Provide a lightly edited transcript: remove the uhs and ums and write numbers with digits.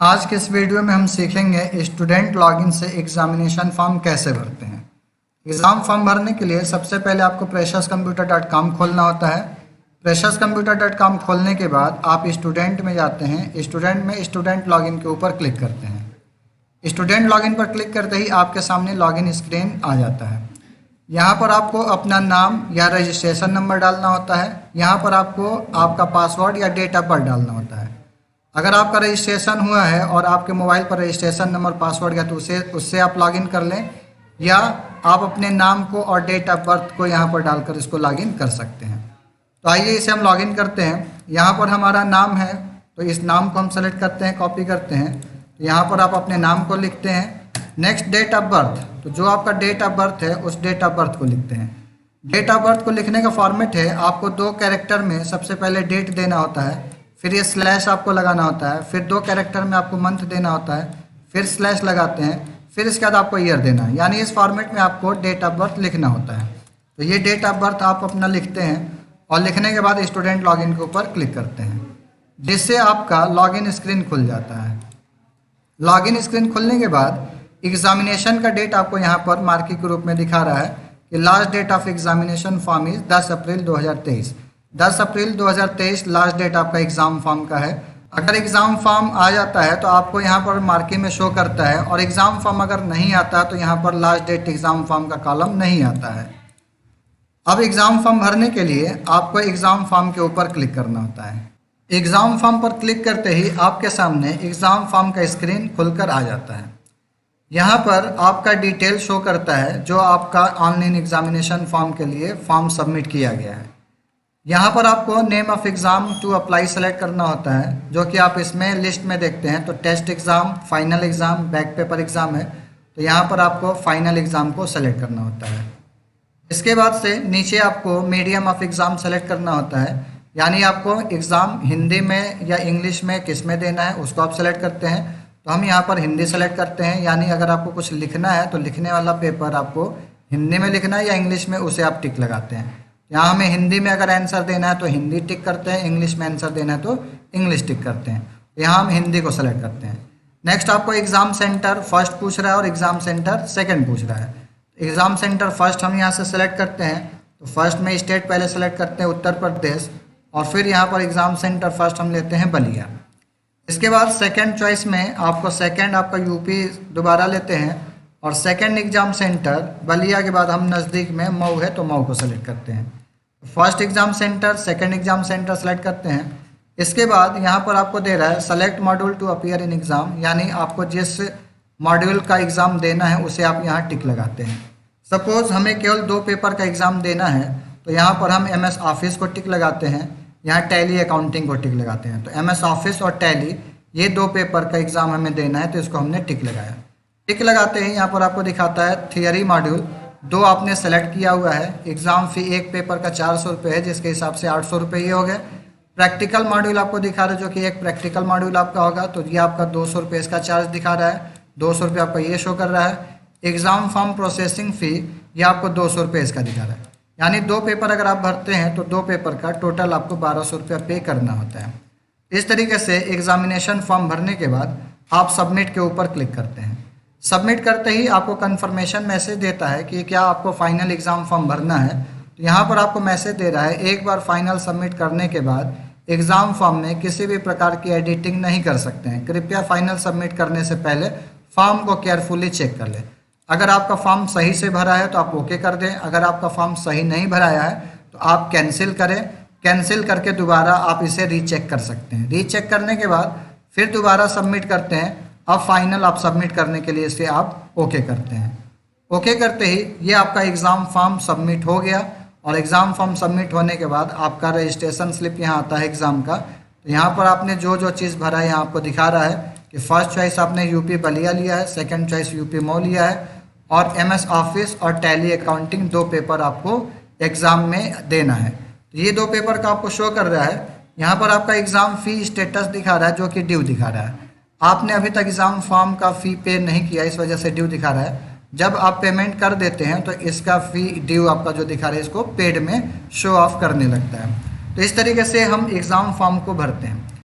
आज के इस वीडियो में हम सीखेंगे स्टूडेंट लॉगिन से एग्जामिनेशन फॉर्म कैसे भरते हैं। एग्ज़ाम फॉर्म भरने के लिए सबसे पहले आपको precious-computer.com खोलना होता है। precious-computer.com खोलने के बाद आप स्टूडेंट में जाते हैं। स्टूडेंट में स्टूडेंट लॉगिन के ऊपर क्लिक करते हैं। स्टूडेंट लॉगिन पर क्लिक करते ही आपके सामने लॉगिन स्क्रीन आ जाता है। यहाँ पर आपको अपना नाम या रजिस्ट्रेशन नंबर डालना होता है। यहाँ पर आपको आपका पासवर्ड या डेट ऑफ बर्थ डालना होता है। अगर आपका रजिस्ट्रेशन हुआ है और आपके मोबाइल पर रजिस्ट्रेशन नंबर पासवर्ड गया तो उससे आप लॉगिन कर लें, या आप अपने नाम को और डेट ऑफ बर्थ को यहाँ पर डालकर इसको लॉगिन कर सकते हैं। तो आइए इसे हम लॉगिन करते हैं। यहाँ पर हमारा नाम है तो इस नाम को हम सेलेक्ट करते हैं, कॉपी करते हैं। तो यहाँ पर आप अपने नाम को लिखते हैं। नेक्स्ट डेट ऑफ बर्थ, तो जो आपका डेट ऑफ बर्थ है उस डेट ऑफ बर्थ को लिखते हैं। डेट ऑफ बर्थ को लिखने का फॉर्मेट है, आपको 2 कैरेक्टर में सबसे पहले डेट देना होता है, फिर ये स्लैश आपको लगाना होता है, फिर 2 कैरेक्टर में आपको मंथ देना होता है, फिर स्लैश लगाते हैं, फिर इसके बाद आपको ईयर देना है। यानी इस फॉर्मेट में आपको डेट ऑफ बर्थ लिखना होता है। तो ये डेट ऑफ बर्थ आप अपना लिखते हैं और लिखने के बाद स्टूडेंट लॉगिन के ऊपर क्लिक करते हैं, जिससे आपका लॉगिन स्क्रीन खुल जाता है। लॉगिन स्क्रीन खुलने के बाद एग्जामिनेशन का डेट आपको यहाँ पर मार्किंग के रूप में दिखा रहा है कि last date of examination form is 10 April 2023। 10 April 2023 last date आपका एग्ज़ाम फॉर्म का है। अगर एग्ज़ाम फॉर्म आ जाता है तो आपको यहाँ पर मार्किंग में शो करता है, और एग्ज़ाम फॉर्म अगर नहीं आता तो यहाँ पर लास्ट डेट एग्ज़ाम फॉर्म का कॉलम नहीं आता है। अब एग्ज़ाम फॉर्म भरने के लिए आपको एग्ज़ाम फॉर्म के ऊपर क्लिक करना होता है। एग्ज़ाम फॉर्म पर क्लिक करते ही आपके सामने एग्ज़ाम फॉर्म का स्क्रीन खुलकर आ जाता है। यहाँ पर आपका डिटेल शो करता है जो आपका ऑनलाइन एग्जामिनेशन फॉर्म के लिए फॉर्म सबमिट किया गया है। यहाँ पर आपको name of exam to apply select करना होता है, जो कि आप इसमें लिस्ट में देखते हैं। तो test exam, final exam, back paper exam है, तो यहाँ पर आपको फाइनल एग्ज़ाम को सेलेक्ट करना होता है। इसके बाद से नीचे आपको मीडियम ऑफ एग्ज़ाम सेलेक्ट करना होता है, यानी आपको एग्ज़ाम हिंदी में या इंग्लिश में किस में देना है उसको आप सेलेक्ट करते हैं। तो हम यहाँ पर हिंदी सेलेक्ट करते हैं, यानी अगर आपको कुछ लिखना है तो लिखने वाला पेपर आपको हिंदी में लिखना है या इंग्लिश में, उसे आप टिक लगाते हैं। यहाँ हमें हिंदी में अगर आंसर देना है तो हिंदी टिक करते हैं, इंग्लिश में आंसर देना है तो इंग्लिश टिक करते हैं। यहाँ हम हिंदी को सेलेक्ट करते हैं। नेक्स्ट आपको एग्ज़ाम सेंटर फर्स्ट पूछ रहा है और एग्ज़ाम सेंटर सेकंड पूछ रहा है। एग्ज़ाम सेंटर फर्स्ट हम यहाँ से सेलेक्ट करते हैं, तो फर्स्ट में स्टेट पहले सेलेक्ट करते हैं उत्तर प्रदेश, और फिर यहाँ पर एग्ज़ाम सेंटर फर्स्ट हम लेते हैं बलिया। इसके बाद सेकेंड चॉइस में आपको सेकेंड आपका यूपी दोबारा लेते हैं, और सेकेंड एग्ज़ाम सेंटर बलिया के बाद हम नज़दीक में मऊ है तो मऊ को सेलेक्ट करते हैं। First exam centre, second exam centre select करते हैं। इसके बाद यहाँ पर आपको दे रहा है select module to appear in exam, यानी आपको जिस मॉड्यूल का एग्ज़ाम देना है उसे आप यहाँ टिक लगाते हैं। सपोज़ हमें केवल 2 पेपर का एग्ज़ाम देना है, तो यहाँ पर हम MS ऑफिस को टिक लगाते हैं, यहाँ टैली अकाउंटिंग को टिक लगाते हैं। तो MS ऑफिस और टैली ये 2 पेपर का एग्ज़ाम हमें देना है, तो इसको हमने टिक लगाया। टिक लगाते ही यहाँ पर आपको दिखाता है थियरी मॉड्यूल 2 आपने सेलेक्ट किया हुआ है। एग्ज़ाम फ़ी एक पेपर का 400 रुपये है, जिसके हिसाब से 800 रुपये ये हो गए। प्रैक्टिकल मॉड्यूल आपको दिखा रहा है, जो कि एक प्रैक्टिकल मॉड्यूल आपका होगा, तो ये आपका 200 रुपये इसका चार्ज दिखा रहा है। 200 रुपये आपका ये शो कर रहा है। एग्ज़ाम फॉर्म प्रोसेसिंग फ़ी ये आपको 200 रुपये इसका दिखा रहा है। यानी 2 पेपर अगर आप भरते हैं तो 2 पेपर का टोटल आपको 1200 रुपया पे करना होता है। इस तरीके से एग्ज़ामिनेशन फॉर्म भरने के बाद आप सबमिट के ऊपर क्लिक करते हैं। सबमिट करते ही आपको कंफर्मेशन मैसेज देता है कि क्या आपको फाइनल एग्ज़ाम फॉर्म भरना है। तो यहाँ पर आपको मैसेज दे रहा है, एक बार फाइनल सबमिट करने के बाद एग्ज़ाम फॉर्म में किसी भी प्रकार की एडिटिंग नहीं कर सकते हैं। कृपया फाइनल सबमिट करने से पहले फॉर्म को केयरफुली चेक कर लें। अगर आपका फॉर्म सही से भरा है तो आप ओके कर दें। अगर आपका फॉर्म सही नहीं भराया है तो आप कैंसिल करें। कैंसिल करके दोबारा आप इसे रीचेक कर सकते हैं। रीचेक करने के बाद फिर दोबारा सबमिट करते हैं। अब फाइनल आप सबमिट करने के लिए इसे आप ओके करते हैं। ओके करते ही ये आपका एग्ज़ाम फॉर्म सबमिट हो गया, और एग्ज़ाम फॉर्म सबमिट होने के बाद आपका रजिस्ट्रेशन स्लिप यहाँ आता है एग्ज़ाम का। तो यहाँ पर आपने जो चीज़ भरा है यहाँ आपको दिखा रहा है कि फर्स्ट चॉइस आपने यूपी बलिया लिया है, सेकेंड चॉइस यूपी मऊ लिया है, और MS ऑफिस और टैली अकाउंटिंग 2 पेपर आपको एग्ज़ाम में देना है। तो ये 2 पेपर का आपको शो कर रहा है। यहाँ पर आपका एग्ज़ाम फ़ी स्टेटस दिखा रहा है, जो कि ड्यू दिखा रहा है। आपने अभी तक एग्ज़ाम फॉर्म का फ़ी पे नहीं किया, इस वजह से ड्यू दिखा रहा है। जब आप पेमेंट कर देते हैं तो इसका फ़ी ड्यू आपका जो दिखा रहा है इसको पेड में शो ऑफ करने लगता है। तो इस तरीके से हम एग्ज़ाम फॉर्म को भरते हैं।